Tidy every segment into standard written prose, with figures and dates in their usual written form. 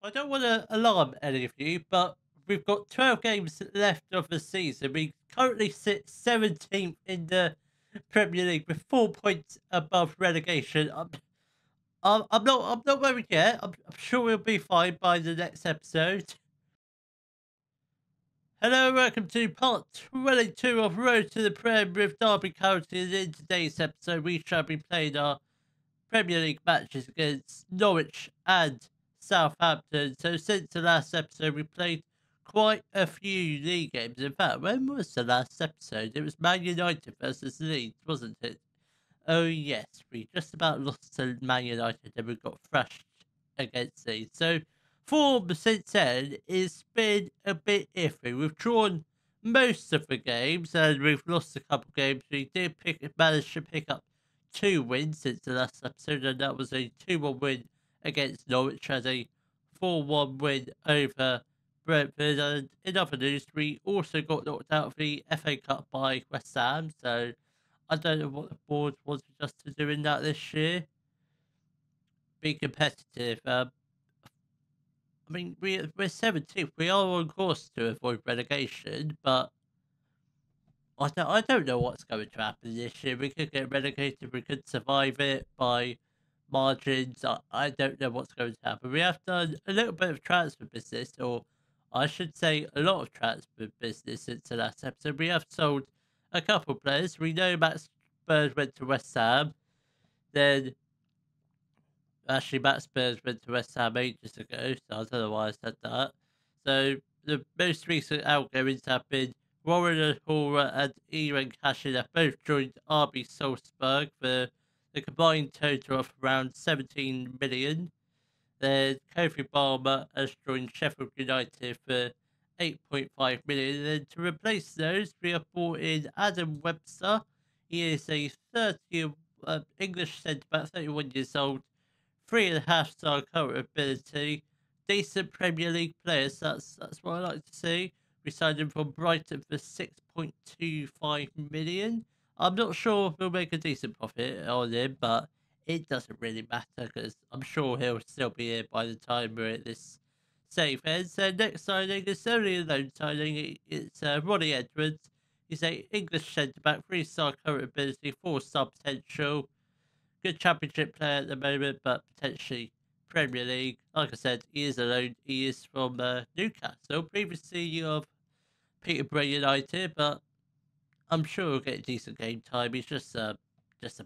I don't want to alarm any of you, but we've got 12 games left of the season. We currently sit 17th in the Premier League with 4 points above relegation. I'm not worried yet. I'm sure we'll be fine by the next episode. Hello, welcome to part 22 of Road to the Prem with Derby County. And in today's episode, we shall be playing our Premier League matches against Norwich and Southampton. So since the last episode, we played quite a few league games. In fact, when was the last episode? It was Man United versus Leeds, wasn't it? Oh yes, we just about lost to Man United and we got thrashed against Leeds. So form since then has been a bit iffy. We've drawn most of the games and we've lost a couple games. We did manage to pick up 2 wins since the last episode, and that was a 2-1 win against Norwich and a 4-1 win over Brentford. And in other news, we also got knocked out of the FA Cup by West Ham, so I don't know what the board wants us to do in that this year. Be competitive. I mean, we're 17th. We are on course to avoid relegation, but I don't know what's going to happen this year. We could get relegated. We could survive it by margins. I don't know what's going to happen. We have done a little bit of transfer business, or I should say a lot of transfer business since the last episode. We have sold a couple of players. We know Max Spurs went to West Ham. Then, actually, Max Spurs went to West Ham ages ago, so I don't know why I said that. So, the most recent outgoings have been Warren Hora and Ian Cashin have both joined RB Salzburg for the combined total of around 17 million. Then Kofi Balmer has joined Sheffield United for 8.5 million. And then to replace those, we have brought in Adam Webster. He is a 30 English centre back, 31 years old, 3.5-star current ability, decent Premier League players. That's what I like to see. We signed him from Brighton for 6.25 million. I'm not sure if we'll make a decent profit on him, but it doesn't really matter because I'm sure he'll still be here by the time we're at this safe end. So next signing is only a loan signing. It's Ronnie Edwards. He's a English centre back, 3-star current ability, 4-star potential. Good championship player at the moment, but potentially Premier League. Like I said, he is alone. He is from Newcastle, previously of Peterborough United, but I'm sure he'll get decent game time. He's just a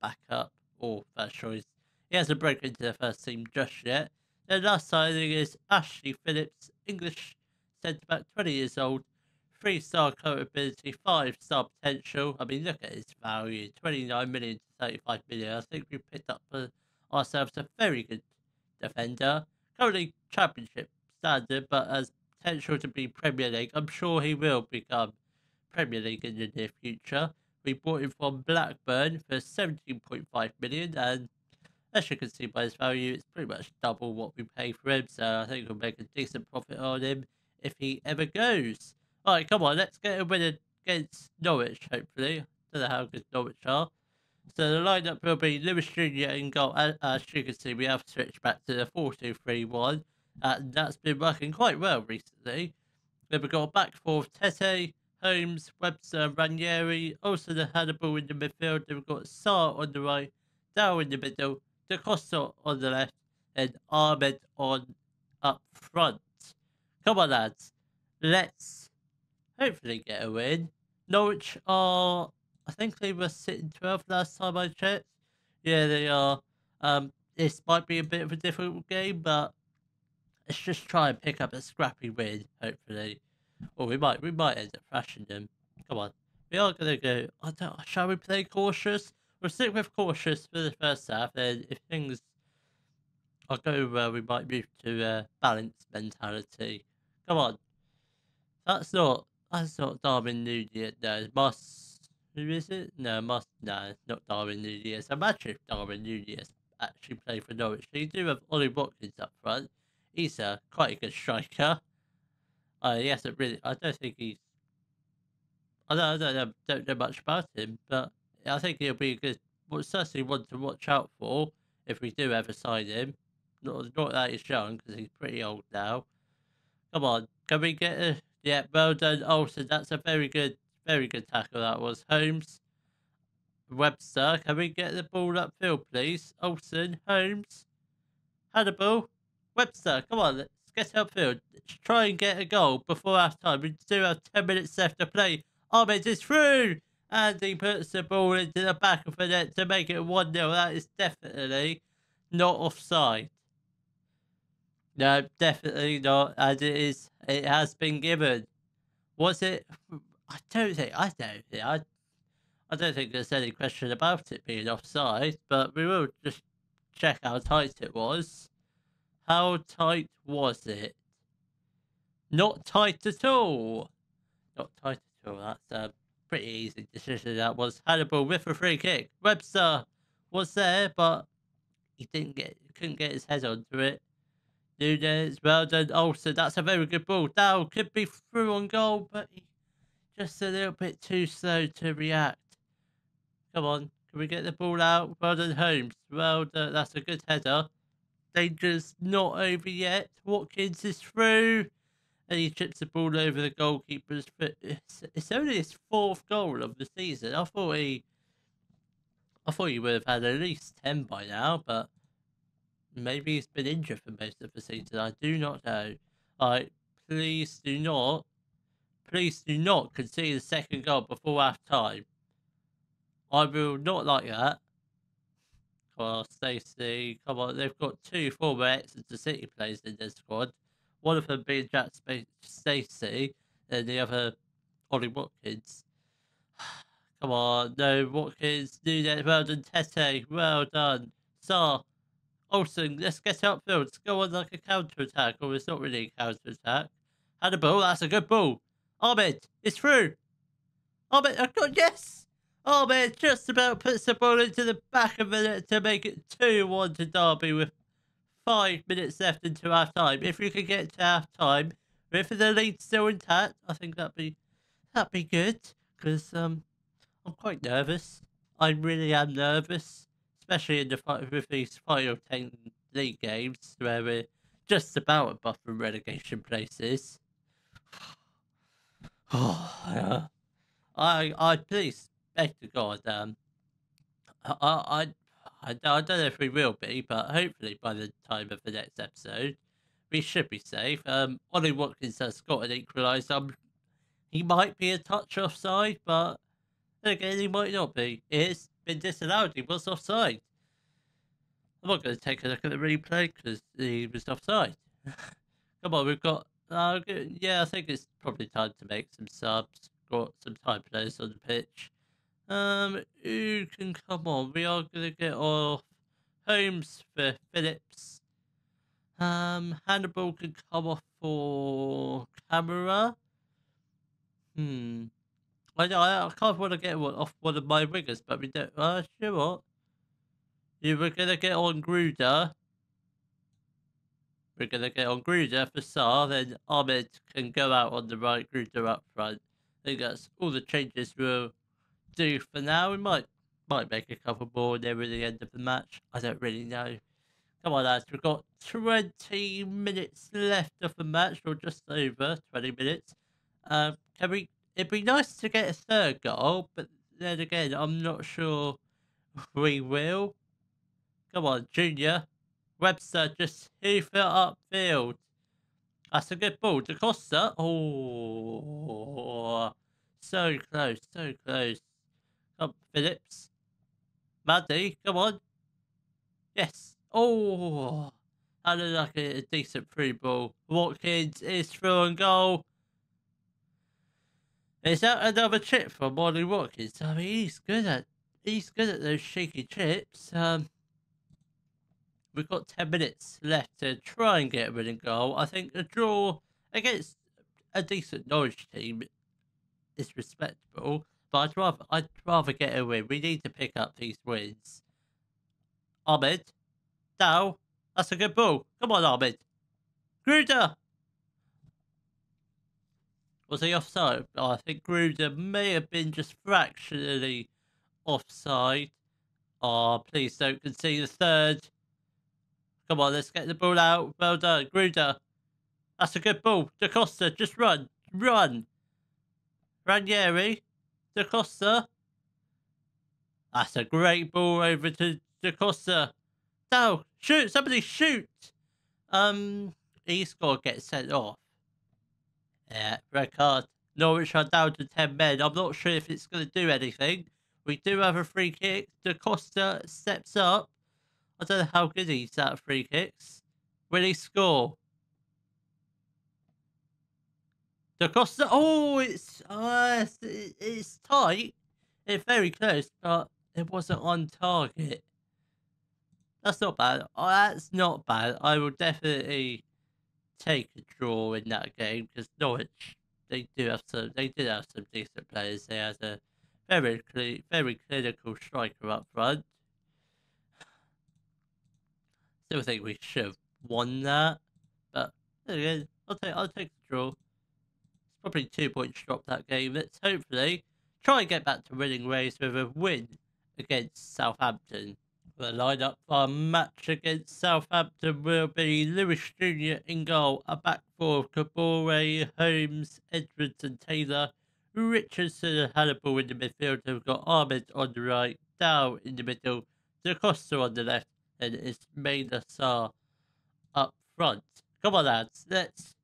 backup or first choice. He hasn't broken into the first team just yet. The last signing is Ashley Phillips, English centre back, 20 years old, 3-star current ability, 5-star potential. I mean, look at his value, 29 million to 35 million. I think we picked up for ourselves a very good defender. Currently championship standard, but has potential to be Premier League. I'm sure he will become Premier League in the near future. We bought him from Blackburn for 17.5 million, and as you can see by his value, it's pretty much double what we pay for him. So I think we'll make a decent profit on him if he ever goes. All right, come on, let's get a win against Norwich. Hopefully, don't know how good Norwich are. So the lineup will be Lewis Jr. in goal. As you can see, we have switched back to the 4-2-3-1, and that's been working quite well recently. Then we've got a back four of Tete, Holmes, Webster, and Ranieri. Also the Hannibal in the midfield. Then we've got Sarr on the right, Dow in the middle, Da Costa on the left, and Ahmed on up front. Come on, lads. Let's hopefully get a win. Norwich are, I think they were sitting 12th last time I checked. Yeah, they are. This might be a bit of a difficult game, but let's just try and pick up a scrappy win, hopefully. Or we might end up thrashing them. Come on. We are gonna go. Shall we play cautious? We'll stick with cautious for the first half, then if things are going well, we might move to balanced mentality. Come on. That's not Darwin Nunez. No, who is it? No, it's not Darwin Nunez. Imagine if Darwin Nunez actually played for Norwich. So you do have Ollie Watkins up front. He's quite a good striker. He hasn't really. I don't think he's. I don't know much about him, but I think he'll be a good. Well, certainly one to watch out for if we do ever sign him. not that he's young, because he's pretty old now. Come on, can we get a... Yeah, well done, Olsen. That's a very good tackle that was. Holmes, Webster, can we get the ball upfield, please? Olsen, Holmes, Hannibal, Webster, come on, let's get upfield. Let's try and get a goal before half time. We do have 10 minutes left to play. Ahmed is through! And he puts the ball into the back of the net to make it 1-0. That is definitely not offside. No, definitely not. And it has been given. Was it? I don't think there's any question about it being offside, but we will just check how tight it was. How tight was it? Not tight at all. Not tight at all. That's a pretty easy decision. That was. Hannibal with a free kick. Webster was there, but he couldn't get his head onto it. Nunes, well done. Olsen, that's a very good ball. Dow could be through on goal, but just a little bit too slow to react. Come on, can we get the ball out? Well done, Holmes. Well done. That's a good header. Danger's not over yet. Watkins is through. And he chips the ball over the goalkeeper's foot. It's only his 4th goal of the season. I thought he would have had at least 10 by now, but maybe he's been injured for most of the season. I do not know. Alright, please do not concede the 2nd goal before half time. I will not like that. Come on, Stacey. Come on, they've got 2 former Exeter City players in their squad. One of them being Jack Stacey, and the other Ollie Watkins. Come on, no, Watkins, Nunes, well done, Tete, well done. Sarr, Olsen, let's get upfield. Let's go on like a counter-attack, or it's not really a counter-attack. Hannibal, that's a good ball. Ahmed, it's through. Ahmed, I've got, yes! Ahmed just about puts the ball into the back of the net to make it 2-1 to Derby with 5 minutes left into half time. If you could get to half time with the lead still intact, I think that'd be good. Because I'm quite nervous. I really am nervous, especially in the fight with these final 10 league games where we're just about above the relegation places. Oh, I please beg to God, I don't know if we will be, but hopefully by the time of the next episode, we should be safe. Ollie Watkins has got an equaliser. He might be a touch offside, but then again, he might not be. It's been disallowed. He was offside. I'm not going to take a look at the replay because he was offside. Come on, we've got... yeah, I think it's probably time to make some subs. Got some time players on the pitch. Who can come on? We are going to get off Holmes for Phillips. Hannibal can come off for Camera. I can't want to get one off one of my wingers, but we don't. Sure what? You were going to get on Gruder. We're going to get on Gruder for Sarr, then Ahmed can go out on the right, Gruder up front. I think that's all the changes we'll do for now. We might make a couple more near the end of the match. I don't really know. Come on, lads. We've got 20 minutes left of the match, or just over 20 minutes. It'd be nice to get a 3rd goal, but then again, I'm not sure we will. Come on, Junior. Webster just hoof it upfield. That's a good ball. DaCosta. Oh, so close, so close. Come, Phillips. Maddie, come on. Yes. Oh, that looked like a decent free ball. Watkins is through on goal. Is that another chip from Ollie Watkins? I mean, he's good at those shaky chips. We've got 10 minutes left to try and get a winning goal. I think a draw against a decent Norwich team is respectable, but I'd rather get a win. We need to pick up these wins. Ahmed, Dow, that's a good ball. Come on, Ahmed. Gruder. Was he offside? Oh, I think Gruder may have been just fractionally offside. Oh, please don't concede the 3rd. Come on, let's get the ball out. Well done, Gruder. That's a good ball. Da Costa, just run. Run. Ranieri. Da Costa. That's a great ball over to Da Costa. No, shoot. Somebody shoot. He's got to get sent off. Yeah, red card. Norwich are down to 10 men. I'm not sure if it's going to do anything. We do have a free kick. Da Costa steps up. I don't know how good he's at free kicks. Will he score? Da Costa. Oh, it's tight. It's very close, but it wasn't on target. That's not bad. Oh, that's not bad. I will definitely take a draw in that game because Norwich they did have some decent players. They had a very clinical striker up front. Still think we should have won that, but again, I'll take the draw. It's probably 2 points drop that game. Let's hopefully try and get back to winning ways with a win against Southampton. The lineup for our match against Southampton will be Lewis Jr. in goal, a back four of Kabore, Holmes, Edwards and Taylor, Richardson and Hannibal in the midfield. We've got Ahmed on the right, Dow in the middle, Da Costa on the left, and Ismail Assar up front. Come on, lads, let's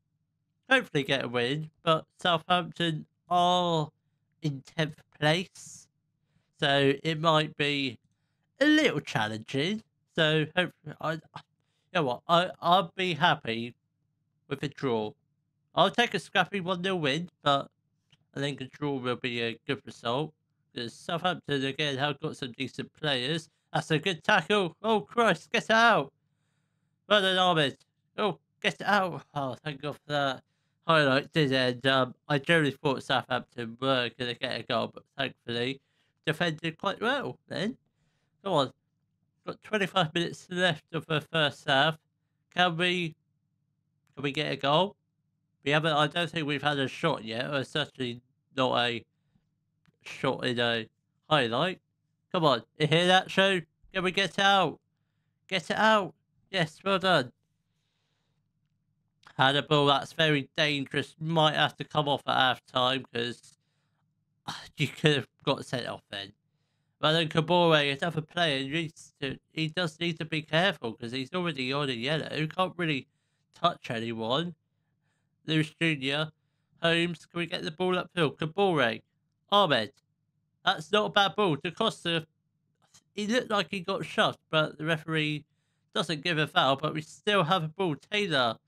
hopefully get a win, but Southampton are in 10th place, so it might be a little challenging. So hopefully, you know what, I'll be happy with a draw. I'll take a scrappy 1-0 win, but I think a draw will be a good result. Because Southampton again have got some decent players. That's a good tackle. Oh Christ, get it out. Well done, Ahmed. Oh, get it out. Oh, thank God for that. Highlight did end. I generally thought Southampton were going to get a goal, but thankfully defended quite well then. Come on. Got 25 minutes left of the first half. Can we get a goal? We haven't. I don't think we've had a shot yet, or certainly not a shot in a highlight. Come on, you hear that, show? Can we get out? Get it out. Yes, well done. Hannibal, that's very dangerous. Might have to come off at half time because you could have got sent off then. But then Kabore, another player, he does need to be careful because he's already on a yellow. He can't really touch anyone. Lewis Jr., Holmes, can we get the ball upfield? Kabore, Ahmed, that's not a bad ball. Da Costa, he looked like he got shoved, but the referee doesn't give a foul, but we still have a ball. Taylor,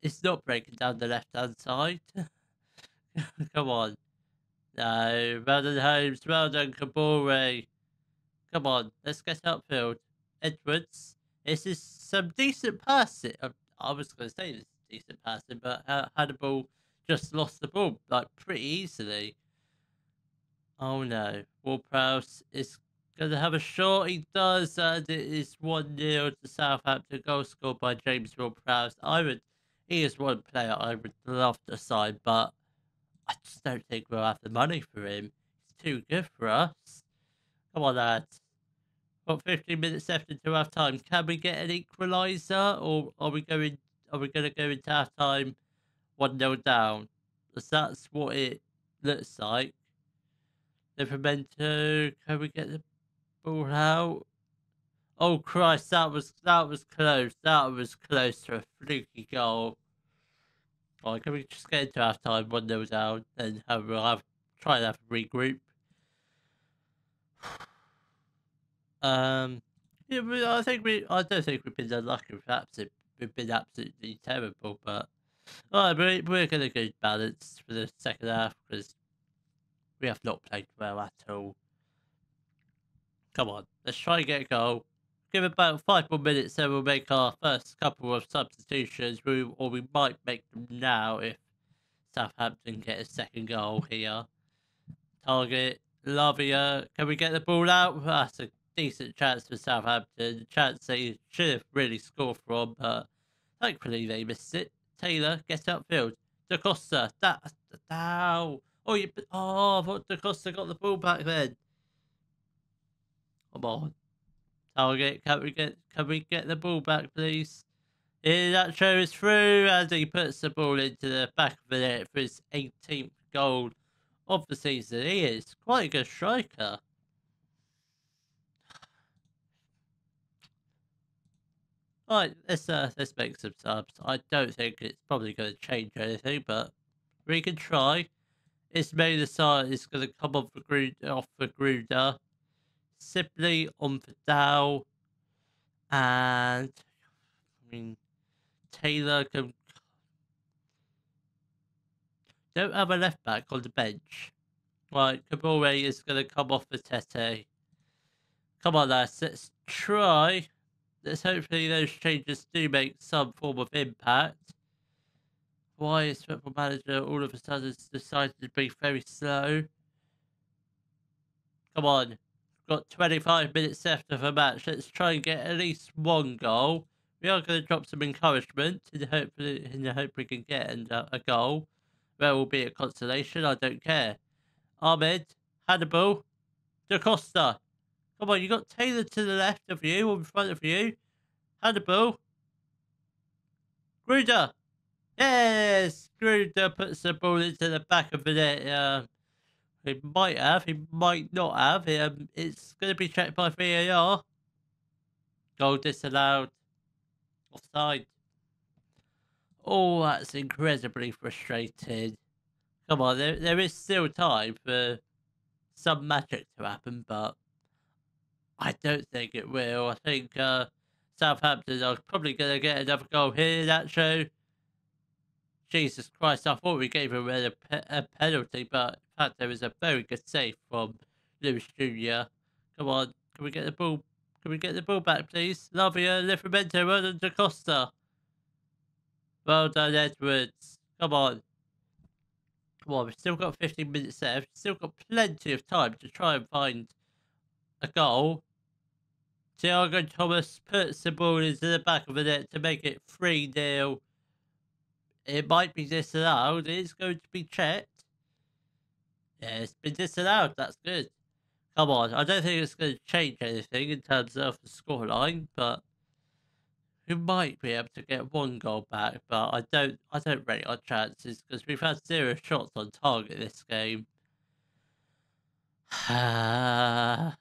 it's not breaking down the left-hand side. Come on. No, well done Holmes, well done Kabore. Come on, let's get upfield. Edwards, this is some decent passing. I was going to say this is decent passing, but Hannibal just lost the ball like pretty easily. Oh no, Ward-Prowse is going to have a shot. He does, and it is 1-0 to Southampton. Goal scored by James Ward-Prowse. He is one player I would love to sign, but I just don't think we'll have the money for him. He's too good for us. Come on, lads. Got 15 minutes left until half time. Can we get an equaliser, or are we going to go into half time 1-0 down? Because that's what it looks like. Livramento, can we get the ball out? Oh Christ, that was close. That was close to a fluky goal. Oh, can we just get into half time 1-0 down, and try and have a regroup? Yeah, I don't think we've been unlucky with that. We've been absolutely terrible, but we're going to go balanced for the second half because we have not played well at all. Come on, let's try and get a goal. Give it about 5 more minutes, then we'll make our first couple of substitutions. We might make them now if Southampton get a second goal here. Target, Lavia. Can we get the ball out? That's a decent chance for Southampton. A chance they should have really scored from, but thankfully they missed it. Taylor, get upfield. Da Costa, ow. I thought Da Costa got the ball back then. Come on. Target, can we get the ball back, please? Here, that show is through, and he puts the ball into the back of the net for his 18th goal of the season. He is quite a good striker. Right, let's make some subs. I don't think it's probably going to change anything, but we can try. Ismail Assar is going to come off for Gruder. Simply on for Dow. And, I mean, Taylor can... Don't have a left back on the bench. Right, Kabore is going to come off for Tete. Come on, lads, let's try. Let's hopefully those changes do make some form of impact. Why is Football Manager all of a sudden decided to be very slow? Come on. Got 25 minutes left of a match. Let's try and get at least one goal. We are going to drop some encouragement in the hope we can get a goal. There will be a consolation. I don't care. Ahmed, Hannibal, Da Costa. Come on, you got Taylor to the left of you, or in front of you. Hannibal. Gruder. Yes! Gruder puts the ball into the back of the net. He might have, he might not have. It's going to be checked by VAR. Goal disallowed. Offside. Oh, that's incredibly frustrating. Come on, there is still time for some magic to happen, but I don't think it will. I think Southampton are probably going to get another goal here, Nacho. Jesus Christ, I thought we gave him a penalty, but in fact there was a very good save from Lewis Jr. Come on, can we get the ball? Can we get the ball back, please? Lavia, Livramento, well done, Da Costa. Well done, Edwards. Come on. Come on, we've still got 15 minutes left. Still got plenty of time to try and find a goal. Thiago Thomas puts the ball into the back of the net to make it 3-0. It might be disallowed. It's going to be checked. Yeah, it's been disallowed. That's good. Come on. I don't think it's going to change anything in terms of the scoreline, but we might be able to get one goal back. But I don't rate our chances because we've had 0 shots on target this game. Oh,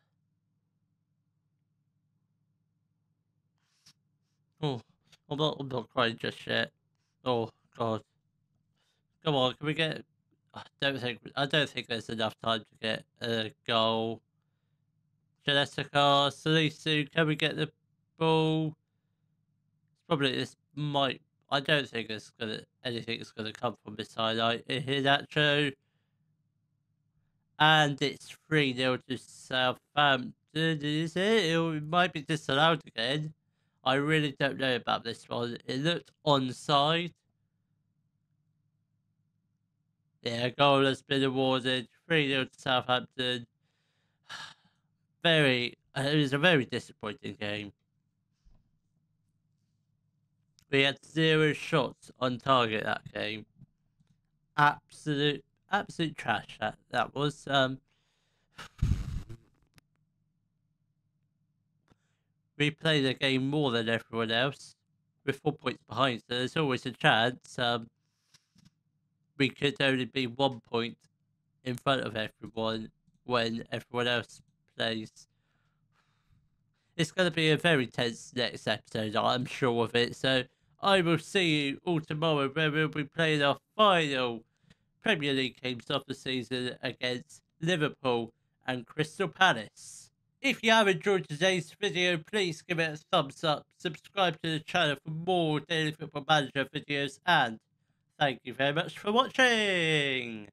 I'm not crying just yet. Oh God. Come on, can we get... I don't think there's enough time to get a goal. Jessica, Salisu, can we get the ball? I don't think anything's gonna come from this highlight. Hinacho. And it's 3-0 to Southampton, is it? It might be disallowed again. I really don't know about this one. It looked onside. Yeah, a goal has been awarded. 3-0 to Southampton. It was a very disappointing game. We had 0 shots on target that game. Absolute trash that was. We played the game more than everyone else. We're 4 points behind, so there's always a chance. We could only be 1 point in front of everyone when everyone else plays. It's going to be a very tense next episode, I'm sure of it. So I will see you all tomorrow where we'll be playing our final Premier League games of the season against Liverpool and Crystal Palace. If you have enjoyed today's video, please give it a thumbs up, subscribe to the channel for more Daily Football Manager videos, and thank you very much for watching!